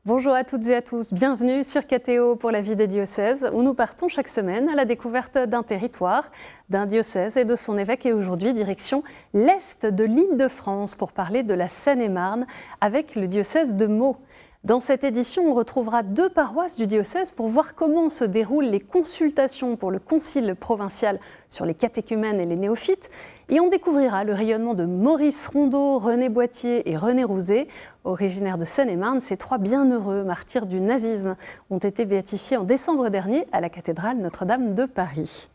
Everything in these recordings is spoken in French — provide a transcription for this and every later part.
Bonjour à toutes et à tous, bienvenue sur KTO pour la vie des diocèses, où nous partons chaque semaine à la découverte d'un territoire, d'un diocèse et de son évêque. Et aujourd'hui, direction l'Est de l'Île-de-France pour parler de la Seine-et-Marne avec le diocèse de Meaux. Dans cette édition, on retrouvera 2 paroisses du diocèse pour voir comment se déroulent les consultations pour le concile provincial sur les catéchumènes et les néophytes. Et on découvrira le rayonnement de Maurice Rondeau, René Boittier et René Rouzet. Originaires de Seine-et-Marne, ces 3 bienheureux martyrs du nazisme ont été béatifiés en décembre dernier à la cathédrale Notre-Dame de Paris.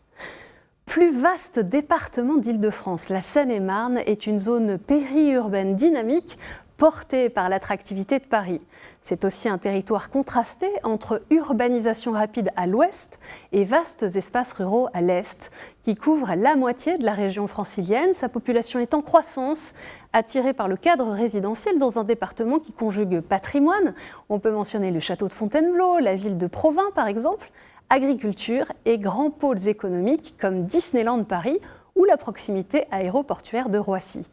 Plus vaste département d'Île-de-France, la Seine-et-Marne est une zone périurbaine dynamique portée par l'attractivité de Paris. C'est aussi un territoire contrasté entre urbanisation rapide à l'ouest et vastes espaces ruraux à l'est, qui couvrent la moitié de la région francilienne. Sa population est en croissance, attirée par le cadre résidentiel dans un département qui conjugue patrimoine. On peut mentionner le château de Fontainebleau, la ville de Provins par exemple, agriculture et grands pôles économiques comme Disneyland Paris ou la proximité aéroportuaire de Roissy.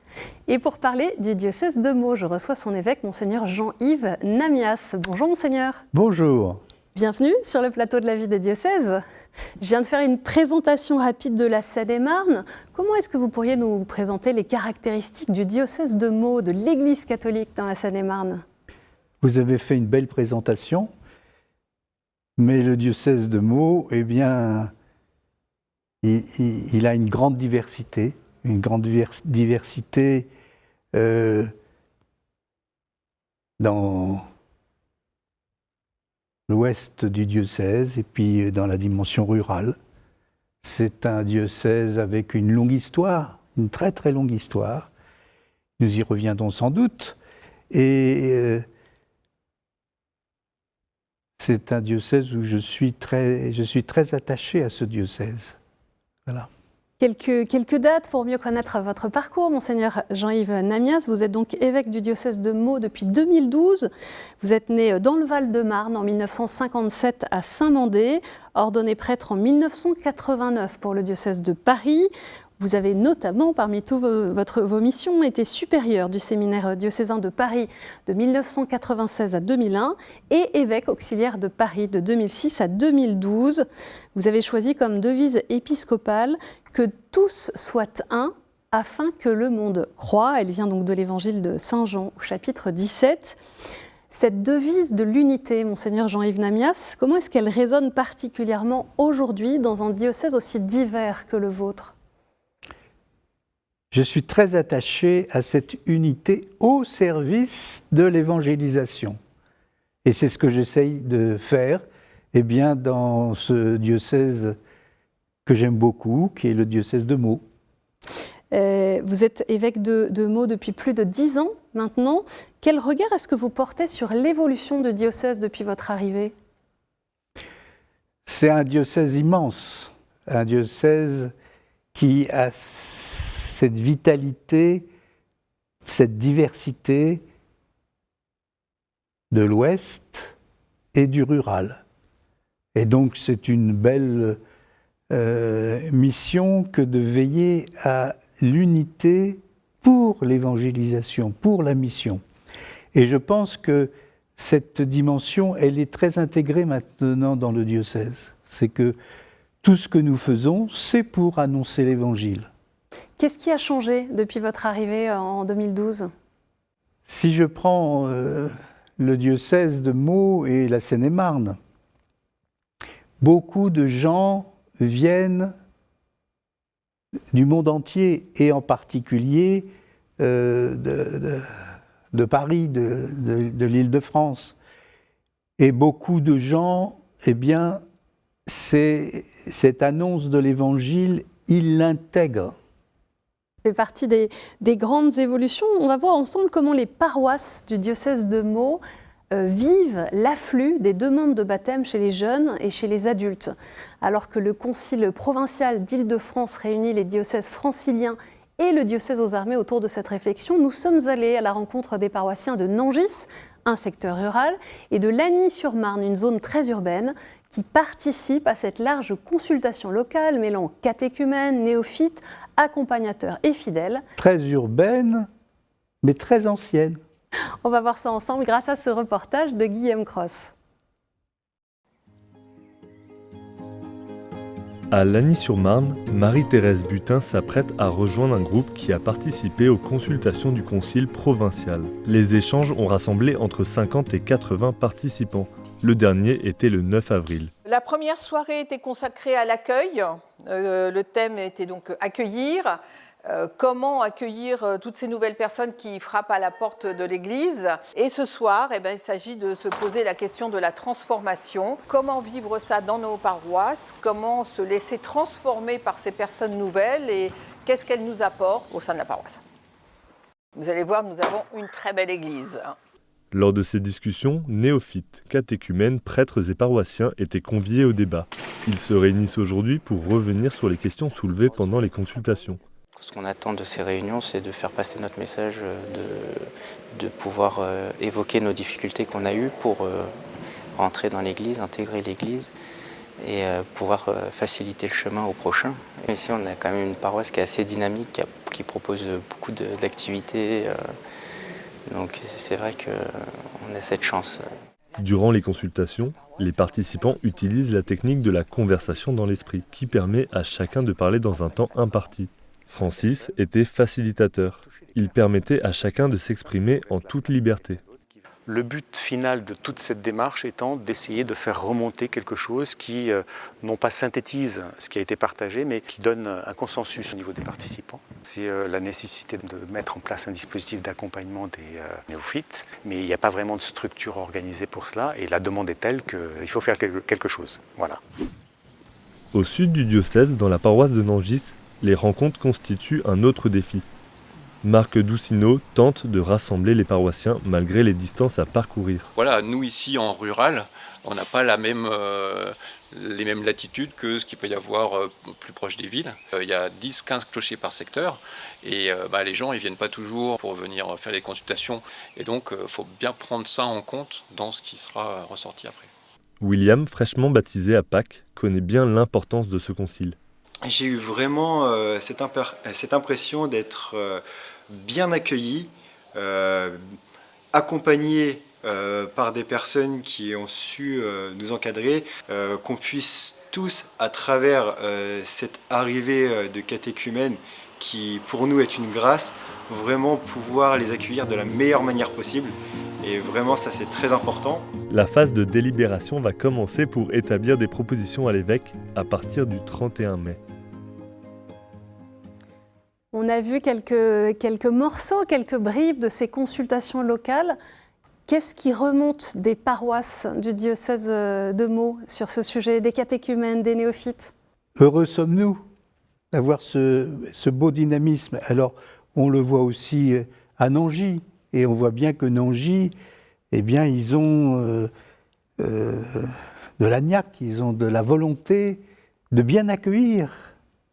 Et pour parler du diocèse de Meaux, je reçois son évêque, Monseigneur Jean-Yves Namias. Bonjour Monseigneur. Bonjour. Bienvenue sur le plateau de la vie des diocèses. Je viens de faire une présentation rapide de la Seine-et-Marne. Comment est-ce que vous pourriez nous présenter les caractéristiques du diocèse de Meaux, de l'Église catholique dans la Seine-et-Marne? Vous avez fait une belle présentation, mais le diocèse de Meaux, eh bien, il a une grande diversité dans l'ouest du diocèse et puis dans la dimension rurale. C'est un diocèse avec une longue histoire, une très très longue histoire. Nous y reviendrons sans doute. Et c'est un diocèse où je suis très attaché à ce diocèse. Voilà. Quelques dates pour mieux connaître votre parcours, Monseigneur Jean-Yves Namias. Vous êtes donc évêque du diocèse de Meaux depuis 2012. Vous êtes né dans le Val-de-Marne en 1957 à Saint-Mandé, ordonné prêtre en 1989 pour le diocèse de Paris. Vous avez notamment, parmi toutes vos missions, été supérieur du séminaire diocésain de Paris de 1996 à 2001 et évêque auxiliaire de Paris de 2006 à 2012. Vous avez choisi comme devise épiscopale que tous soient un afin que le monde croie. Elle vient donc de l'évangile de Saint Jean au chapitre 17. Cette devise de l'unité, Monseigneur Jean-Yves Namias, comment est-ce qu'elle résonne particulièrement aujourd'hui dans un diocèse aussi divers que le vôtre ? Je suis très attaché à cette unité au service de l'évangélisation. Et c'est ce que j'essaye de faire dans ce diocèse que j'aime beaucoup, qui est le diocèse de Meaux. Vous êtes évêque de Meaux depuis plus de 10 ans maintenant. Quel regard est-ce que vous portez sur l'évolution du diocèse depuis votre arrivée ? C'est un diocèse immense, un diocèse qui a cette vitalité, cette diversité de l'Ouest et du rural. Et donc c'est une belle mission que de veiller à l'unité pour l'évangélisation, pour la mission. Et je pense que cette dimension, elle est très intégrée maintenant dans le diocèse. C'est que tout ce que nous faisons, c'est pour annoncer l'Évangile. Qu'est-ce qui a changé depuis votre arrivée en 2012 ? Si je prends le diocèse de Meaux et la Seine-et-Marne, beaucoup de gens viennent du monde entier et en particulier de Paris, de l'Île-de-France. Et beaucoup de gens, cette annonce de l'Évangile, ils l'intègrent. Fait partie des grandes évolutions. On va voir ensemble comment les paroisses du diocèse de Meaux vivent l'afflux des demandes de baptême chez les jeunes et chez les adultes. Alors que le concile provincial d'Île-de-France réunit les diocèses franciliens et le diocèse aux armées autour de cette réflexion, nous sommes allés à la rencontre des paroissiens de Nangis, un secteur rural, et de Lagny-sur-Marne, une zone très urbaine, qui participe à cette large consultation locale mêlant catéchumènes, néophytes, accompagnateurs et fidèles. Très urbaine, mais très ancienne. On va voir ça ensemble grâce à ce reportage de Guillaume Cross. À Lagny-sur-Marne, Marie-Thérèse Butin s'apprête à rejoindre un groupe qui a participé aux consultations du Concile provincial. Les échanges ont rassemblé entre 50 et 80 participants. Le dernier était le 9 avril. La première soirée était consacrée à l'accueil. Le thème était donc accueillir. Comment accueillir toutes ces nouvelles personnes qui frappent à la porte de l'Église. Et ce soir, il s'agit de se poser la question de la transformation. Comment vivre ça dans nos paroisses? Comment se laisser transformer par ces personnes nouvelles? Et qu'est-ce qu'elles nous apportent au sein de la paroisse? Vous allez voir, nous avons une très belle Église. Lors de ces discussions, néophytes, catéchumènes, prêtres et paroissiens étaient conviés au débat. Ils se réunissent aujourd'hui pour revenir sur les questions soulevées pendant les consultations. Ce qu'on attend de ces réunions, c'est de faire passer notre message, de pouvoir évoquer nos difficultés qu'on a eues pour rentrer dans l'Église, intégrer l'Église et pouvoir faciliter le chemin au prochain. Ici, on a quand même une paroisse qui est assez dynamique, qui propose beaucoup d'activités. Donc c'est vrai qu'on a cette chance. Durant les consultations, les participants utilisent la technique de la conversation dans l'esprit, qui permet à chacun de parler dans un temps imparti. Francis était facilitateur. Il permettait à chacun de s'exprimer en toute liberté. Le but final de toute cette démarche étant d'essayer de faire remonter quelque chose qui, non pas synthétise ce qui a été partagé, mais qui donne un consensus au niveau des participants. C'est la nécessité de mettre en place un dispositif d'accompagnement des néophytes, mais il n'y a pas vraiment de structure organisée pour cela, et la demande est telle qu'il faut faire quelque chose. Voilà. Au sud du diocèse, dans la paroisse de Nangis, les rencontres constituent un autre défi. Marc Doucineau tente de rassembler les paroissiens malgré les distances à parcourir. Voilà, nous ici en rural, on n'a pas les mêmes latitudes que ce qu'il peut y avoir plus proche des villes. Il y a 10-15 clochers par secteur et les gens ne viennent pas toujours pour venir faire les consultations. Et donc il faut bien prendre ça en compte dans ce qui sera ressorti après. William, fraîchement baptisé à Pâques, connaît bien l'importance de ce concile. J'ai eu vraiment cette impression d'être bien accueilli, accompagné par des personnes qui ont su nous encadrer, qu'on puisse tous, à travers cette arrivée de catéchumènes qui pour nous est une grâce, vraiment pouvoir les accueillir de la meilleure manière possible. Et vraiment, ça c'est très important. La phase de délibération va commencer pour établir des propositions à l'évêque à partir du 31 mai. On a vu quelques morceaux, quelques bribes de ces consultations locales. Qu'est-ce qui remonte des paroisses du diocèse de Meaux sur ce sujet, des catéchumènes, des néophytes? Heureux sommes-nous d'avoir ce beau dynamisme. Alors, on le voit aussi à Nangis, et on voit bien que Nangis, eh bien, ils ont de la niaque, ils ont de la volonté de bien accueillir.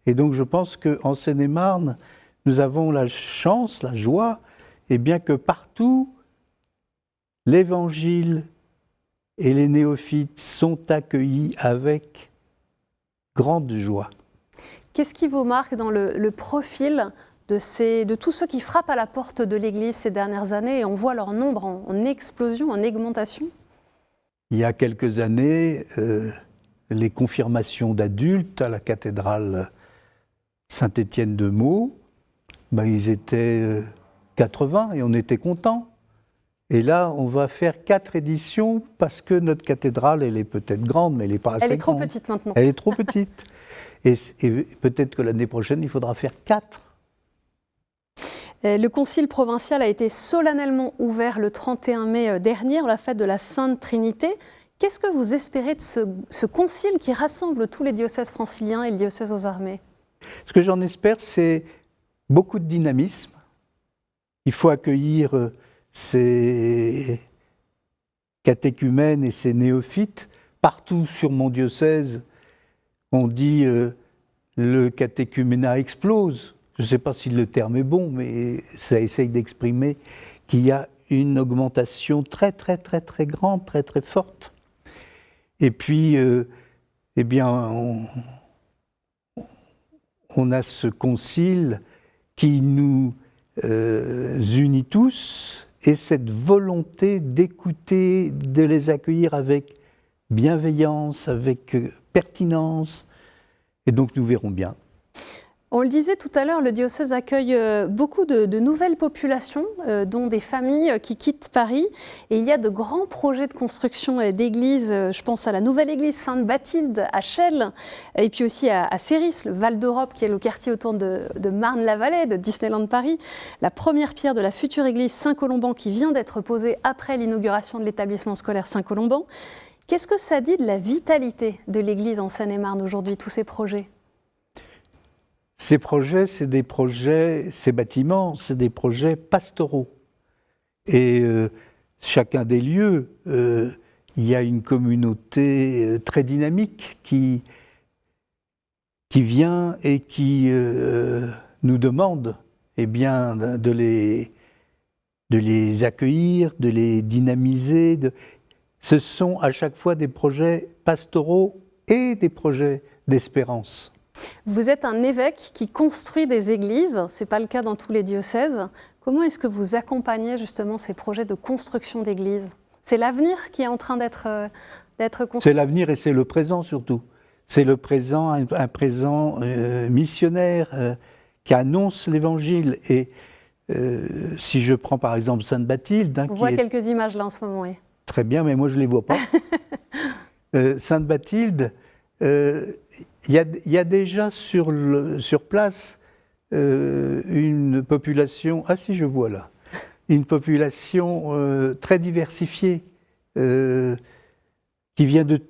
Et donc, je pense qu'en Seine-et-Marne, nous avons la chance, la joie, et bien que partout, l'Évangile et les néophytes sont accueillis avec grande joie. Qu'est-ce qui vous marque dans le profil de tous ceux qui frappent à la porte de l'Église ces dernières années et on voit leur nombre en explosion, en augmentation? Il y a quelques années, les confirmations d'adultes à la cathédrale Saint-Étienne de Meaux, ils étaient 80 et on était contents. Et là, on va faire 4 éditions parce que notre cathédrale, elle est peut-être grande, mais elle n'est pas assez grande. Elle est trop petite maintenant. Elle est trop petite. Et peut-être que l'année prochaine, il faudra faire 4. Le concile provincial a été solennellement ouvert le 31 mai dernier, la fête de la Sainte Trinité. Qu'est-ce que vous espérez de ce concile qui rassemble tous les diocèses franciliens et le diocèse aux armées? Ce que j'en espère, c'est beaucoup de dynamisme. Il faut accueillir ces catéchumènes et ces néophytes. Partout sur mon diocèse, on dit le catéchuménat explose. Je ne sais pas si le terme est bon, mais ça essaye d'exprimer qu'il y a une augmentation très, très, très, très grande, très, très forte. Et puis, eh bien, on a ce concile qui nous unit tous et cette volonté d'écouter, de les accueillir avec bienveillance, avec pertinence. Et donc nous verrons bien. On le disait tout à l'heure, le diocèse accueille beaucoup de nouvelles populations, dont des familles qui quittent Paris. Et il y a de grands projets de construction d'églises. Je pense à la nouvelle église Sainte-Bathilde à Chelles, et puis aussi à Céris, le Val d'Europe, qui est le quartier autour de Marne-la-Vallée, de Disneyland Paris. La première pierre de la future église Saint-Colomban qui vient d'être posée après l'inauguration de l'établissement scolaire Saint-Colomban. Qu'est-ce que ça dit de la vitalité de l'église en Seine-et-Marne aujourd'hui, tous ces projets ? Ces projets, c'est des projets, ces bâtiments, c'est des projets pastoraux. Et chacun des lieux, il y a une communauté très dynamique qui vient et qui nous demande eh bien, de les accueillir, de les dynamiser. Ce sont à chaque fois des projets pastoraux et des projets d'espérance. Vous êtes un évêque qui construit des églises, ce n'est pas le cas dans tous les diocèses. Comment est-ce que vous accompagnez justement ces projets de construction d'églises ? C'est l'avenir qui est en train d'être construit ? C'est l'avenir et c'est le présent surtout. C'est le présent, un présent missionnaire qui annonce l'Évangile. Et si je prends par exemple Sainte-Bathilde... On voit quelques images là en ce moment, oui. Très bien, mais moi je ne les vois pas. Sainte-Bathilde... Il y a déjà sur place une population, ah si je vois là, une population très diversifiée qui vient de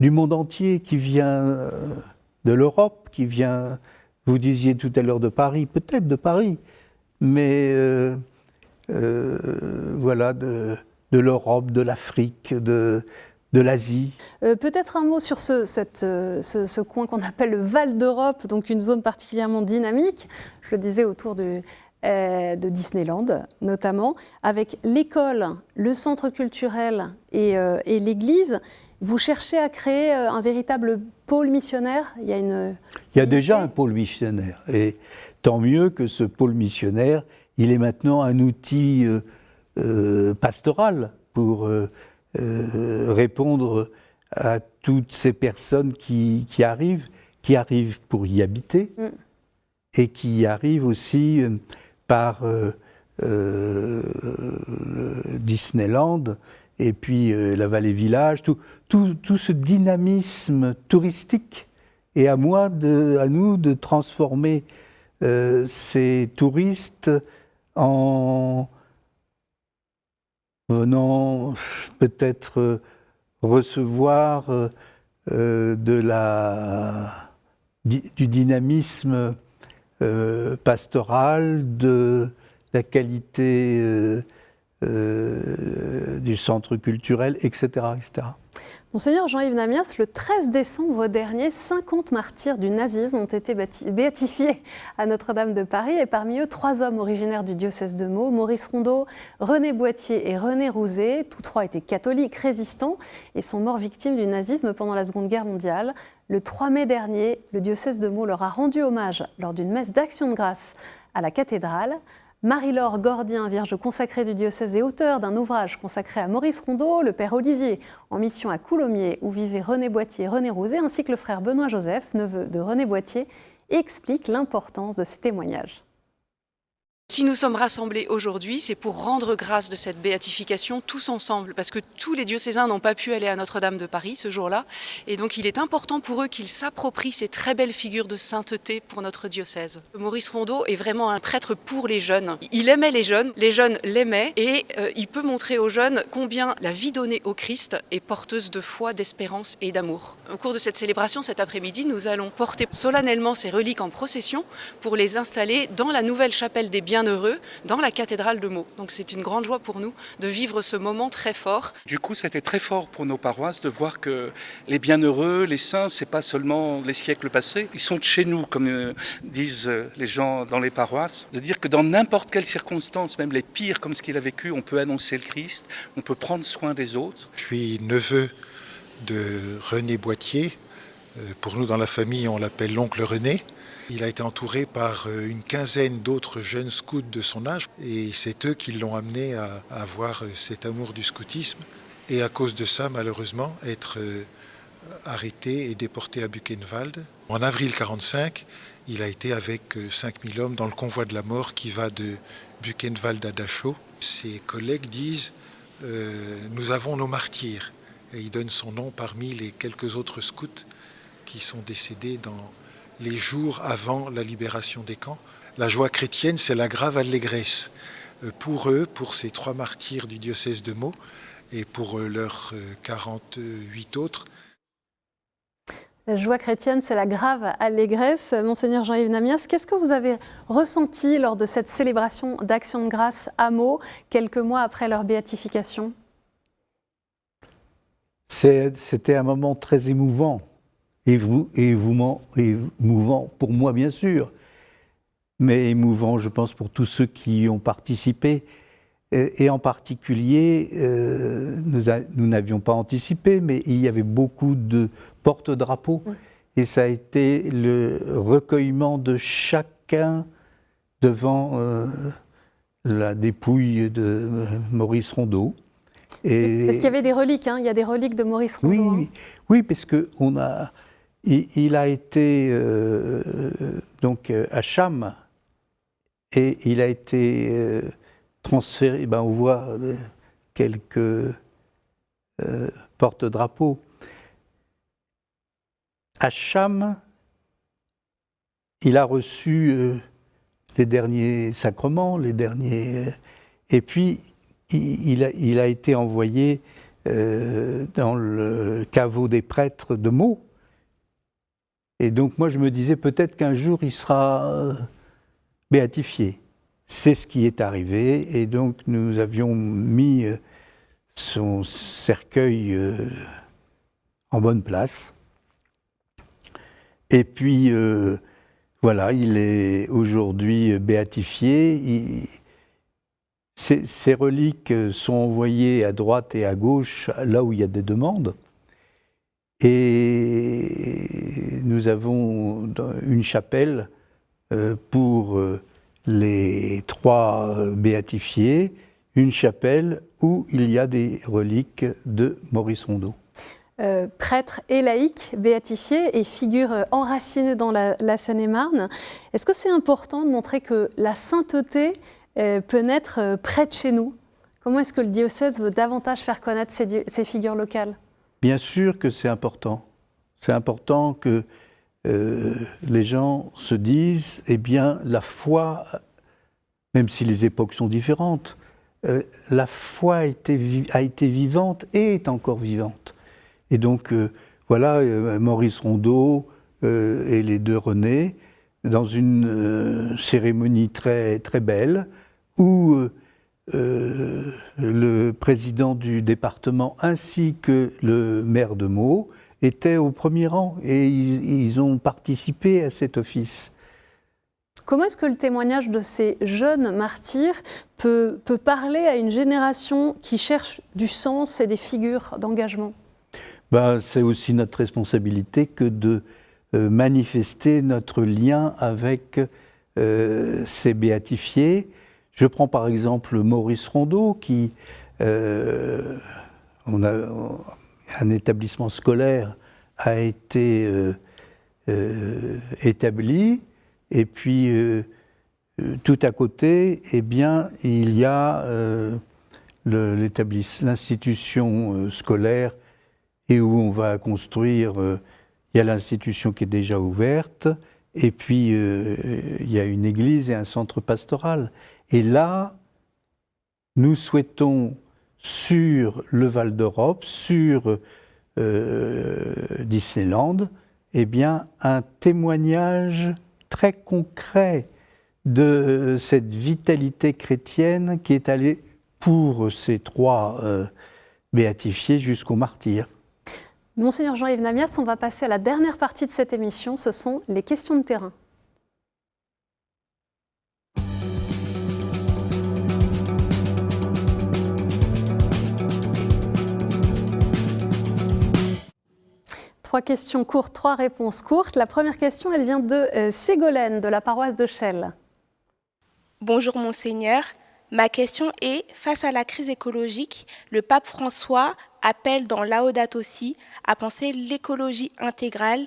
du monde entier, qui vient de l'Europe, qui vient, vous disiez tout à l'heure de Paris, peut-être de Paris, mais voilà, de l'Europe, de l'Afrique, de l'Asie. Peut-être un mot sur ce coin qu'on appelle le Val d'Europe, donc une zone particulièrement dynamique, je le disais autour de Disneyland notamment, avec l'école, le centre culturel et l'église. Vous cherchez à créer un véritable pôle missionnaire ? Il y a déjà un pôle missionnaire, et tant mieux que ce pôle missionnaire, il est maintenant un outil pastoral pour répondre à toutes ces personnes qui arrivent pour y habiter et qui y arrivent aussi par Disneyland et puis la Vallée Village, tout ce dynamisme touristique. Et à nous de transformer ces touristes en venant peut-être recevoir du dynamisme pastoral, de la qualité du centre culturel, etc. etc. Monseigneur Jean-Yves Namias, le 13 décembre dernier, 50 martyrs du nazisme ont été béatifiés à Notre-Dame de Paris, et parmi eux, 3 hommes originaires du diocèse de Meaux, Maurice Rondeau, René Boittier et René Rouzet. Tous 3 étaient catholiques résistants et sont morts victimes du nazisme pendant la Seconde Guerre mondiale. Le 3 mai dernier, le diocèse de Meaux leur a rendu hommage lors d'une messe d'action de grâce à la cathédrale. Marie-Laure Gordien, vierge consacrée du diocèse et auteur d'un ouvrage consacré à Maurice Rondeau, le père Olivier, en mission à Coulommiers, où vivaient René Boittier et René Rouzet, ainsi que le frère Benoît Joseph, neveu de René Boittier, explique l'importance de ces témoignages. Si nous sommes rassemblés aujourd'hui, c'est pour rendre grâce de cette béatification tous ensemble, parce que tous les diocésains n'ont pas pu aller à Notre-Dame de Paris ce jour-là, et donc il est important pour eux qu'ils s'approprient ces très belles figures de sainteté pour notre diocèse. Maurice Rondeau est vraiment un prêtre pour les jeunes. Il aimait les jeunes l'aimaient, et il peut montrer aux jeunes combien la vie donnée au Christ est porteuse de foi, d'espérance et d'amour. Au cours de cette célébration, cet après-midi, nous allons porter solennellement ces reliques en procession pour les installer dans la nouvelle chapelle des Bienheureux, dans la cathédrale de Meaux. Donc c'est une grande joie pour nous de vivre ce moment très fort. Du coup, c'était très fort pour nos paroisses de voir que les bienheureux, les saints, c'est pas seulement les siècles passés, ils sont de chez nous, comme disent les gens dans les paroisses. De dire que dans n'importe quelle circonstance, même les pires comme ce qu'il a vécu, on peut annoncer le Christ, on peut prendre soin des autres. Je suis neveu de René Boittier. Pour nous, dans la famille, on l'appelle l'oncle René. Il a été entouré par une quinzaine d'autres jeunes scouts de son âge et c'est eux qui l'ont amené à avoir cet amour du scoutisme et à cause de ça, malheureusement, être arrêté et déporté à Buchenwald. En avril 1945, il a été avec 5000 hommes dans le convoi de la mort qui va de Buchenwald à Dachau. Ses collègues disent « Nous avons nos martyrs ». Et il donne son nom parmi les quelques autres scouts qui sont décédés dans les jours avant la libération des camps. La joie chrétienne, c'est la grave allégresse. Pour eux, pour ces 3 martyrs du diocèse de Meaux et pour leurs 48 autres. La joie chrétienne, c'est la grave allégresse. Monseigneur Jean-Yves Namias, qu'est-ce que vous avez ressenti lors de cette célébration d'Action de grâce à Meaux, quelques mois après leur béatification ? C'était un moment très émouvant, émouvant pour moi bien sûr, mais émouvant je pense pour tous ceux qui y ont participé, et en particulier, nous n'avions pas anticipé, mais il y avait beaucoup de porte-drapeaux, et ça a été le recueillement de chacun devant la dépouille de Maurice Rondeau. Parce qu'il y avait des reliques, il y a des reliques de Maurice Rondeau. Oui, parce que il a été donc à Cham et il a été transféré. On voit quelques porte-drapeaux. À Cham, il a reçu les derniers sacrements, et puis il a été envoyé dans le caveau des prêtres de Meaux. Et donc moi je me disais peut-être qu'un jour il sera béatifié. C'est ce qui est arrivé, et donc nous avions mis son cercueil en bonne place. Et puis voilà, il est aujourd'hui béatifié. Ces reliques sont envoyées à droite et à gauche, là où il y a des demandes. Et nous avons une chapelle pour les 3 béatifiés, une chapelle où il y a des reliques de Maurice Rondeau. Prêtre et laïc béatifié et figure enracinée dans la Seine-et-Marne. Est-ce que c'est important de montrer que la sainteté peut naître près de chez nous? Comment est-ce que le diocèse veut davantage faire connaître ces figures locales? Bien sûr que c'est important. C'est important que les gens se disent, eh bien, la foi, même si les époques sont différentes, la foi a été vivante et est encore vivante. Et donc, voilà, Maurice Rondeau et les 2 René, dans une cérémonie très, très belle, où le président du département ainsi que le maire de Meaux étaient au premier rang, et ils ont participé à cet office. Comment est-ce que le témoignage de ces jeunes martyrs peut parler à une génération qui cherche du sens et des figures d'engagement? C'est aussi notre responsabilité que de manifester notre lien avec ces béatifiés. Je prends par exemple Maurice Rondeau, qui un établissement scolaire a été établi, et puis tout à côté, eh bien, il y a l'institution scolaire, et où on va construire, il y a l'institution qui est déjà ouverte, et puis il y a une église et un centre pastoral. Et là, nous souhaitons, sur le Val d'Europe, sur Disneyland, eh bien, un témoignage très concret de cette vitalité chrétienne qui est allée pour ces 3 béatifiés jusqu'au martyr. Monseigneur Jean-Yves Namias, on va passer à la dernière partie de cette émission, ce sont les questions de terrain. 3 questions courtes, 3 réponses courtes. La première question, elle vient de Ségolène, de la paroisse de Chelles. Bonjour Monseigneur. Ma question est, face à la crise écologique, le pape François appelle dans Laudato Si à penser l'écologie intégrale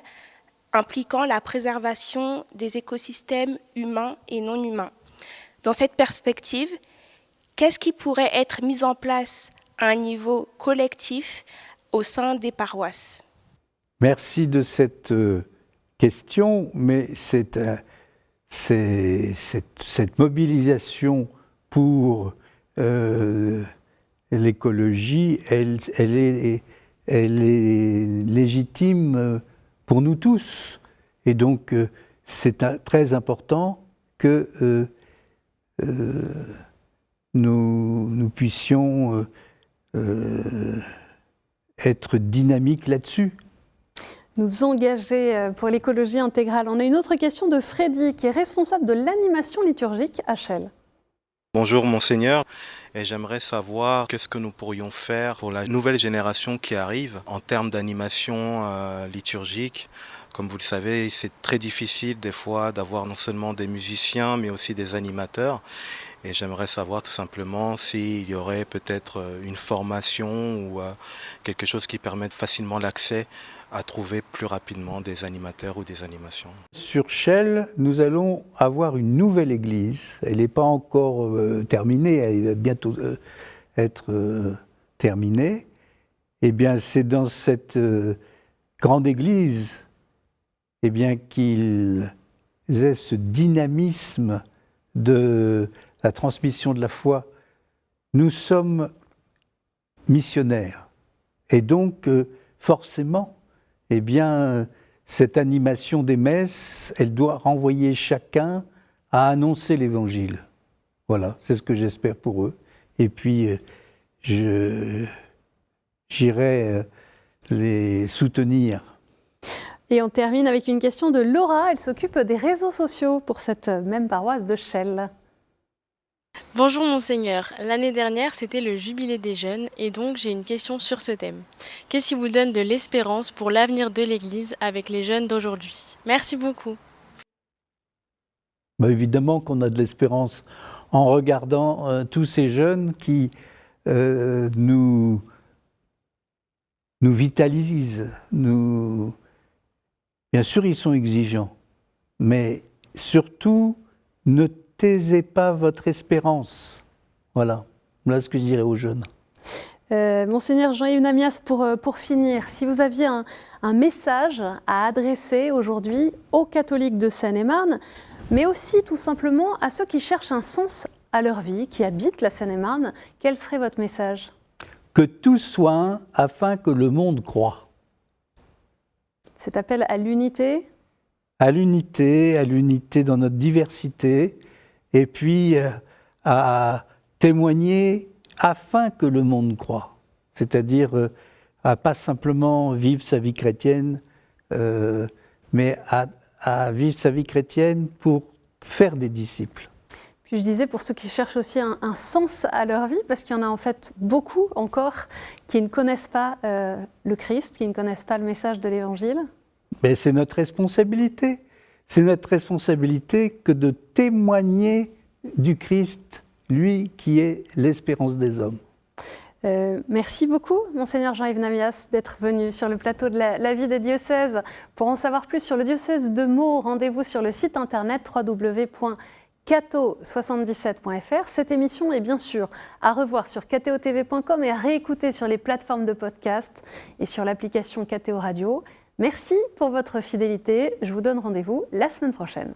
impliquant la préservation des écosystèmes humains et non humains. Dans cette perspective, qu'est-ce qui pourrait être mis en place à un niveau collectif au sein des paroisses? Merci de cette question, mais cette mobilisation pour l'écologie, elle est légitime pour nous tous. Et donc, c'est très important que nous puissions être dynamiques là-dessus. Nous engager pour l'écologie intégrale. On a une autre question de Freddy, qui est responsable de l'animation liturgique à Chelles. Bonjour Monseigneur, et j'aimerais savoir qu'est-ce que nous pourrions faire pour la nouvelle génération qui arrive en termes d'animation liturgique. Comme vous le savez, c'est très difficile des fois d'avoir non seulement des musiciens mais aussi des animateurs. Et j'aimerais savoir tout simplement s'il y aurait peut-être une formation ou quelque chose qui permette facilement l'accès à trouver plus rapidement des animateurs ou des animations. Sur Chelles, nous allons avoir une nouvelle église. Elle n'est pas encore terminée, elle va bientôt être terminée. Eh bien, c'est dans cette grande église qu'ils aient ce dynamisme de la transmission de la foi. Nous sommes missionnaires. Et donc, forcément, cette animation des messes, elle doit renvoyer chacun à annoncer l'Évangile. Voilà, c'est ce que j'espère pour eux. Et puis, j'irai les soutenir. Et on termine avec une question de Laura. Elle s'occupe des réseaux sociaux pour cette même paroisse de Chelles. Bonjour Monseigneur, l'année dernière c'était le jubilé des jeunes et donc j'ai une question sur ce thème. Qu'est-ce qui vous donne de l'espérance pour l'avenir de l'Église avec les jeunes d'aujourd'hui? Merci beaucoup. Évidemment qu'on a de l'espérance en regardant tous ces jeunes qui nous vitalisent. Bien sûr, ils sont exigeants, mais surtout, ne taisez pas votre espérance. Voilà ce que je dirais aux jeunes. Monseigneur Jean-Yves Namias, pour finir, si vous aviez un message à adresser aujourd'hui aux catholiques de Seine-et-Marne, mais aussi tout simplement à ceux qui cherchent un sens à leur vie, qui habitent la Seine-et-Marne, quel serait votre message? Que tous soient un afin que le monde croie. Cet appel à l'unité? À l'unité dans notre diversité, et puis à témoigner afin que le monde croie. C'est-à-dire à pas simplement vivre sa vie chrétienne, mais à vivre sa vie chrétienne pour faire des disciples. Puis je disais pour ceux qui cherchent aussi un sens à leur vie, parce qu'il y en a en fait beaucoup encore qui ne connaissent pas le Christ, qui ne connaissent pas le message de l'Évangile. Mais c'est notre responsabilité. C'est notre responsabilité que de témoigner du Christ, lui qui est l'espérance des hommes. Merci beaucoup, Monseigneur Jean-Yves Namias, d'être venu sur le plateau de la vie des diocèses. Pour en savoir plus sur le diocèse de Meaux, rendez-vous sur le site internet www.cato77.fr. Cette émission est bien sûr à revoir sur kto-tv.com et à réécouter sur les plateformes de podcast et sur l'application KTO Radio. Merci pour votre fidélité. Je vous donne rendez-vous la semaine prochaine.